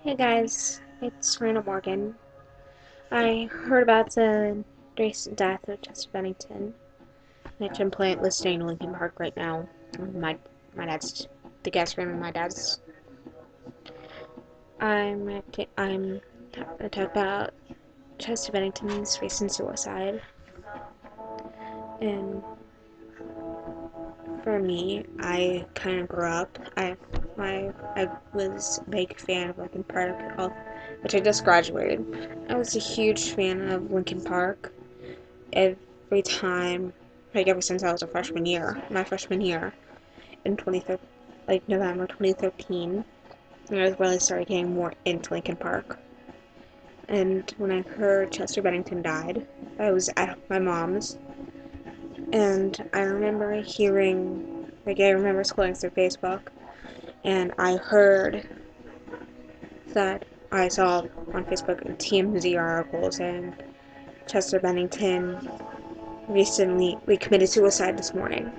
Hey guys, it's Randall Morgan. I heard about the recent death of Chester Bennington, which I'm listening to Linkin Park right now. My dad's the guest room in my dad's. I'm gonna talk about Chester Bennington's recent suicide, and for me, I kind of grew up. I was a big fan of Linkin Park, which I just graduated. I was a huge fan of Linkin Park every time, like ever since I was a freshman year. My freshman year in 2013, like November 2013, and I really started getting more into Linkin Park. And when I heard Chester Bennington died, I was at my mom's, and I remember I remember scrolling through Facebook, and I heard that I saw on Facebook a TMZ article saying Chester Bennington recently committed suicide this morning.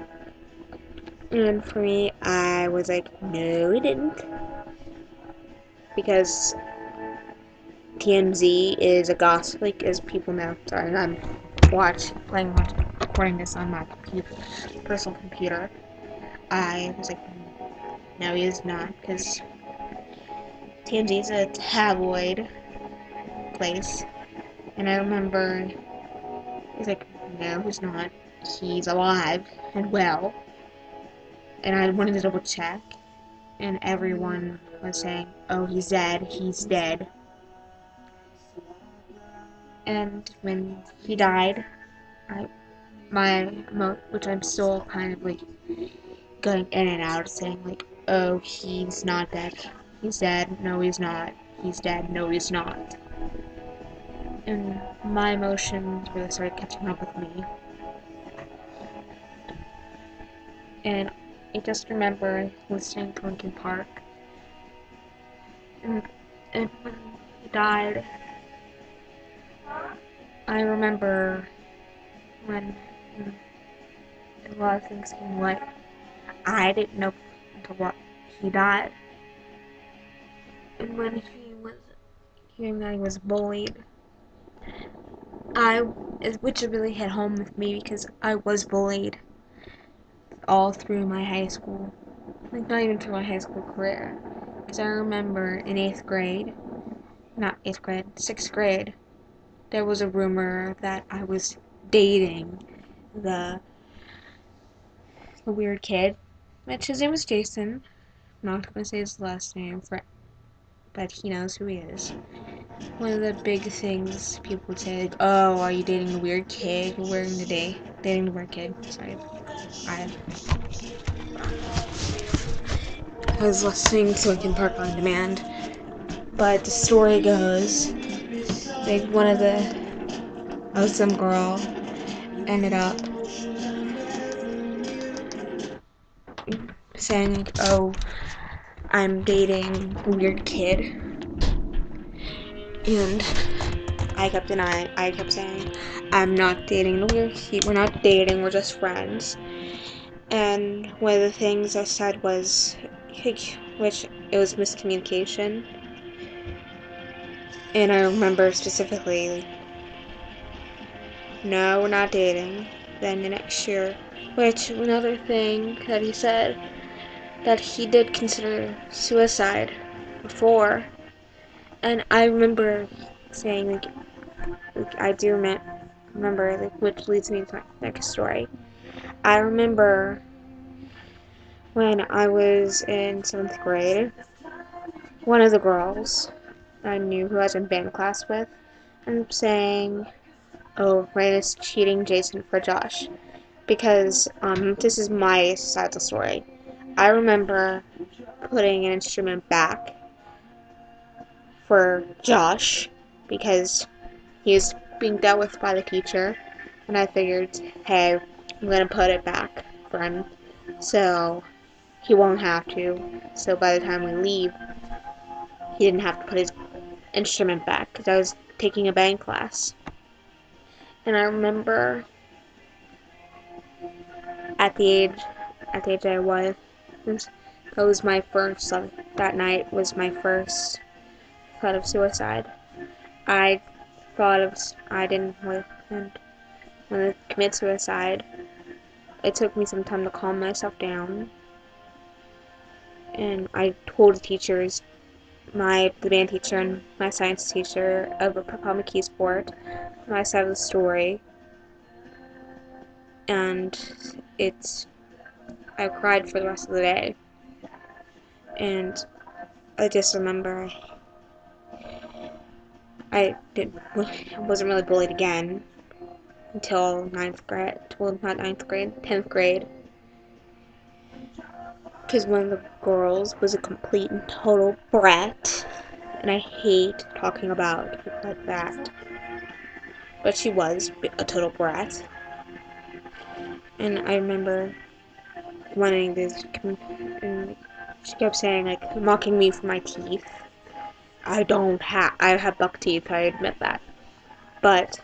And for me, I was like, no, he didn't. Because TMZ is a gossip, like, as people know. Sorry, I'm recording this on my personal computer. I was like, no, he is not, because TMZ is a tabloid place. And I remember, he's like, no, he's not. He's alive and well. And I wanted to double check. And everyone was saying, oh, he's dead, he's dead. And when he died, which I'm still kind of like going in and out, saying like, oh, he's not dead, he's dead, no, he's not, he's dead, no, he's not. And my emotions really started catching up with me. And I just remember listening to Linkin Park. And when he died, I remember when a lot of things came what I didn't know until what he died. And when he was hearing that he was bullied, which really hit home with me because I was bullied all through my high school, like not even through my high school career. Because I remember in 6th grade, there was a rumor that I was dating the weird kid, which his name was Jason. I'm not gonna say his last name, but he knows who he is. One of the big things people would say, like, oh, are you dating the weird kid? Dating the weird kid. Sorry. I was listening to Linkin Park on demand. But the story goes, like, some girl ended up saying, like, oh, I'm dating a weird kid. And I kept denying. I kept saying, I'm not dating the weird kid. We're not dating. We're just friends. And one of the things I said was, which it was miscommunication. And I remember specifically, like, no, we're not dating. Then the next year, which another thing that he said, that he did consider suicide before. And I remember saying, like I do remember, like, which leads me to my next story. I remember when I was in 7th grade, one of the girls I knew who I was in band class with, and saying, oh, Rain is cheating Jason for Josh. Because, this is my side of the story. I remember putting an instrument back for Josh because he was being dealt with by the teacher, and I figured, hey, I'm gonna put it back for him so he won't have to. So by the time we leave, he didn't have to put his instrument back because I was taking a band class. And I remember at the age I was, It was my first, that night was my first thought of suicide. I I didn't want to commit suicide. It took me some time to calm myself down. And I told the teachers, the band teacher and my science teacher of a Potomac sport, my side of the story. And I cried for the rest of the day. And I just remember I wasn't really bullied again until ninth grade. Well, not ninth grade, 10th grade. Because one of the girls was a complete and total brat. And I hate talking about people like that. But she was a total brat. And I remember wanting this, and she kept saying, like, mocking me for my teeth. I have buck teeth, I admit that. But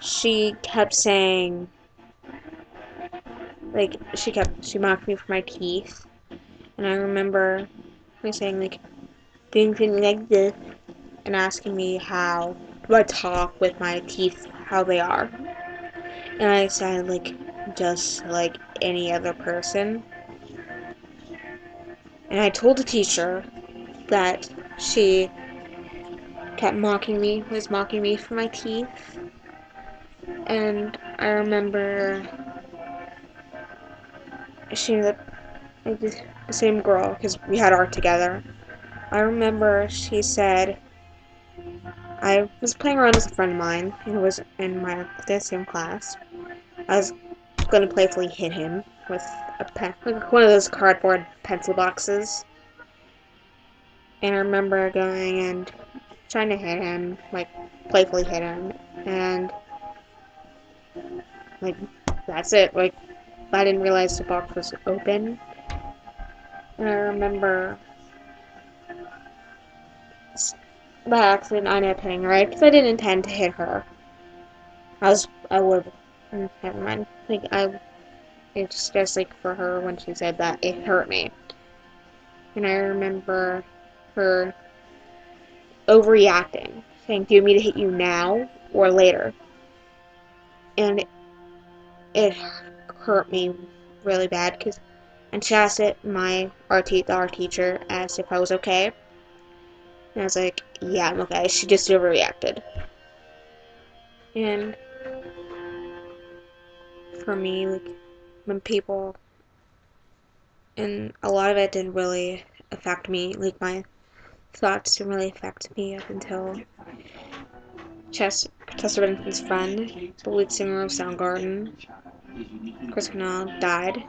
she kept saying, like, she mocked me for my teeth. And I remember her saying, like, doing things like this, and asking me how do I talk with my teeth, how they are. And I said, like, just like any other person. And I told the teacher that she was mocking me for my teeth. And I remember the same girl, because we had art together. I remember she said, I was playing around with a friend of mine, who was in the same class. I was going to playfully hit him with a pen, like one of those cardboard pencil boxes. And I remember going and trying to hit him, like, playfully hit him, and, like, that's it. Like, I didn't realize the box was open. And I remember, by accident, I ended up hitting her, right? Because I didn't intend to hit her. I would, never mind. Like, it's just, like, for her, when she said that, it hurt me. And I remember her overreacting, saying, do you want me to hit you now or later? And it hurt me really bad, and she asked the art teacher asked if I was okay. And I was like, yeah, I'm okay. She just overreacted. And for me, like, when people, and a lot of it didn't really affect me, like, my thoughts didn't really affect me up until Chester Bennington's friend, the lead singer of Soundgarden, Chris Cornell, died.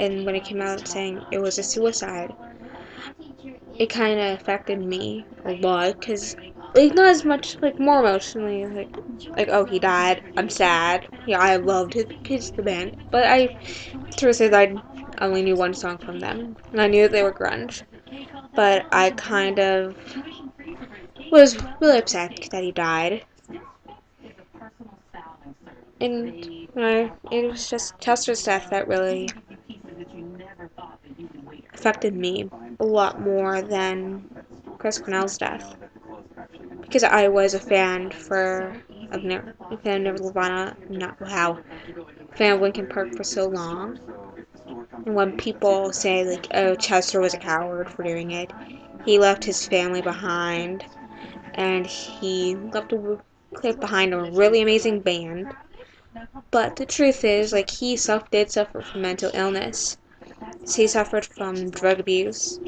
And when it came out saying it was a suicide, it kind of affected me a lot, because, like, not as much, like, more emotionally, like, oh, he died, I'm sad. Yeah, I loved the band, but I truthfully I only knew one song from them, and I knew that they were grunge, but I kind of was really upset that he died. And it was just Chester's death that really affected me a lot more than Chris Cornell's death, because I was a fan of Nirvana, fan of Linkin Park for so long. And when people say, like, oh, Chester was a coward for doing it, he left his family behind, and he left behind a really amazing band. But the truth is, like, he did suffer from mental illness. So he suffered from drug abuse,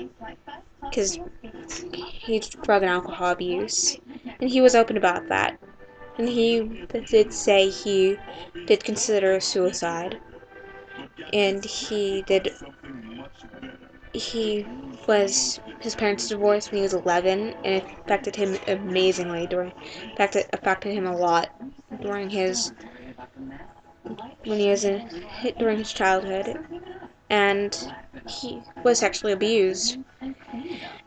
because drug and alcohol abuse, and he was open about that. And he did say he did consider suicide, and his parents divorced when he was 11, and it affected him amazingly. In fact, it affected him a lot during his childhood, and he was sexually abused.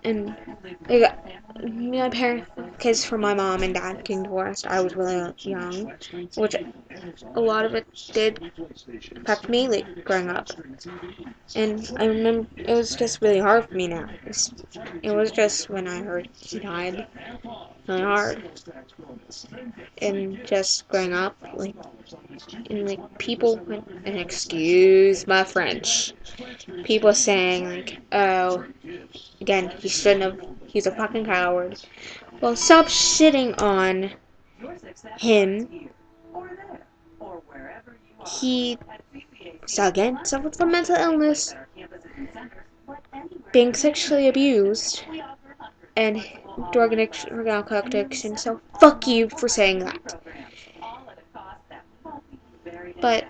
And my parents, because for my mom and dad getting divorced, I was really young, which a lot of it did affect me, like, growing up. And I remember it was just really hard for me now. It was just when I heard he died, really hard. And just growing up, like, and like people, and excuse my French, people saying like, oh, again, he shouldn't have, he's a fucking coward. Well, stop shitting on him. He, so again, suffered from mental illness, being sexually abused, and drug addiction, or alcohol addiction, so fuck you for saying that. But,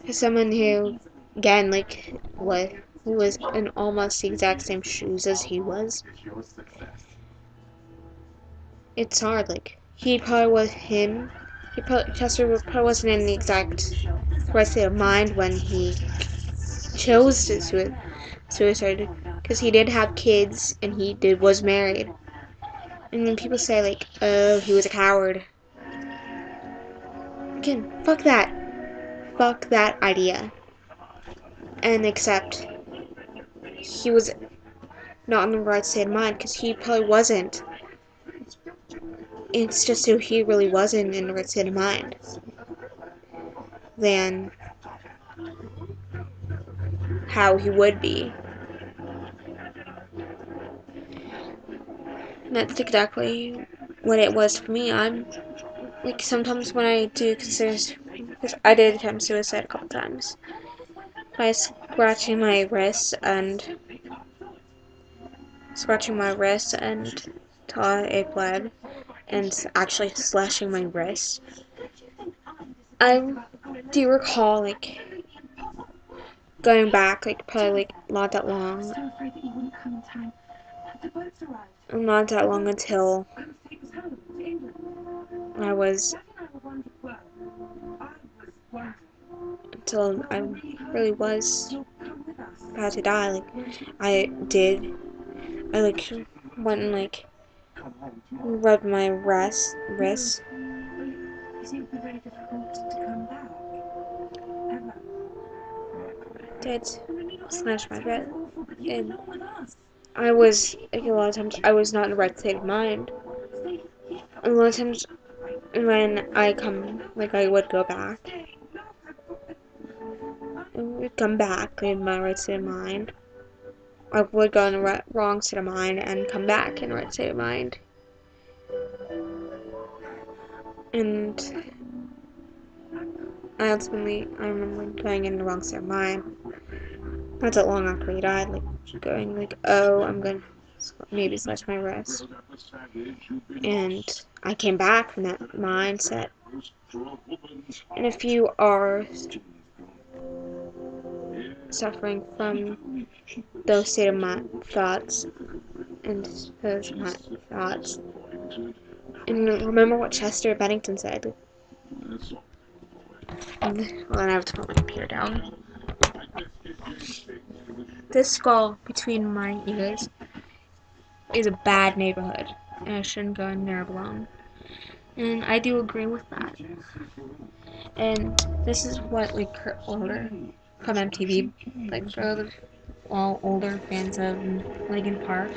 as someone who, again, like, who was in almost the exact same shoes as he was, it's hard, like, Chester probably wasn't in the exact right state of mind when he chose to suicide, because he did have kids, and was married. And then people say, like, oh, he was a coward. Again, fuck that. Fuck that idea. And accept he was not in the right state of mind, because he probably wasn't. It's just who he really wasn't in the right state of mind than how he would be. And that's exactly what it was for me. I'm, like, sometimes when I do consider, because I did attempt suicide a couple times, by scratching my wrist till it bled, and actually slashing my wrist. I do recall, like, going back, like, probably, like, not that long until I really was about to die. Like, I like, went and, like, rubbed my wrist, did slash my wrist, and I was, like, a lot of times, I was not in the right state of mind. A lot of times, when I would go back, in my right state of mind. I would go in the wrong state of mind and come back in the right state of mind. And I remember going in the wrong state of mind. Not that long after he died, like, going like, oh, I'm gonna maybe slash my wrist. And I came back from that mindset. And if you are suffering from those state of mind thoughts, and remember what Chester Bennington said. Hold on, I have to put my computer down. This skull between my ears is a bad neighborhood, and I shouldn't go in there alone. And I do agree with that. And this is what, like, Kurt Older from MTV, like, for all older fans of Linkin Park,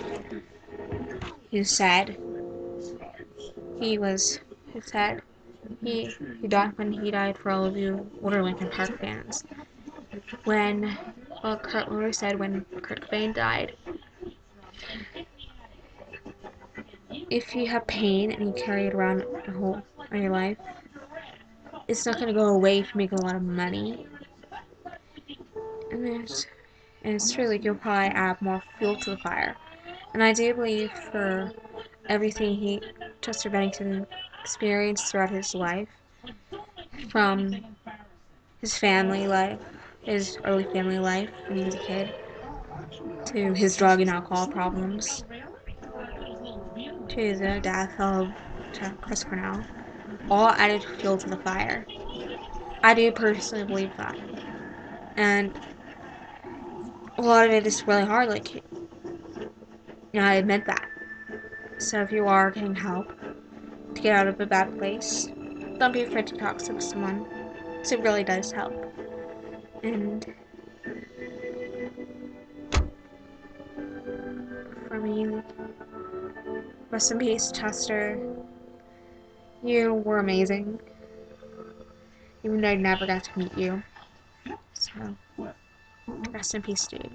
who said he died when he died, for all of you older Linkin Park fans. Kurt Older said when Kurt Cobain died, if you have pain and you carry it around all your life, it's not going to go away if you make a lot of money. And it's true, like, you'll probably add more fuel to the fire. And I do believe for everything Chester Bennington experienced throughout his life, from his family life, his early family life when he was a kid, to his drug and alcohol problems, to the death of Chris Cornell, all added fuel to the fire. I do personally believe that. And a lot of it is really hard, like, I admit that. So if you are getting help to get out of a bad place, don't be afraid to talk to someone, because it really does help. And for me, rest in peace, Chester. You were amazing, even though I never got to meet you. So, rest in peace, dude.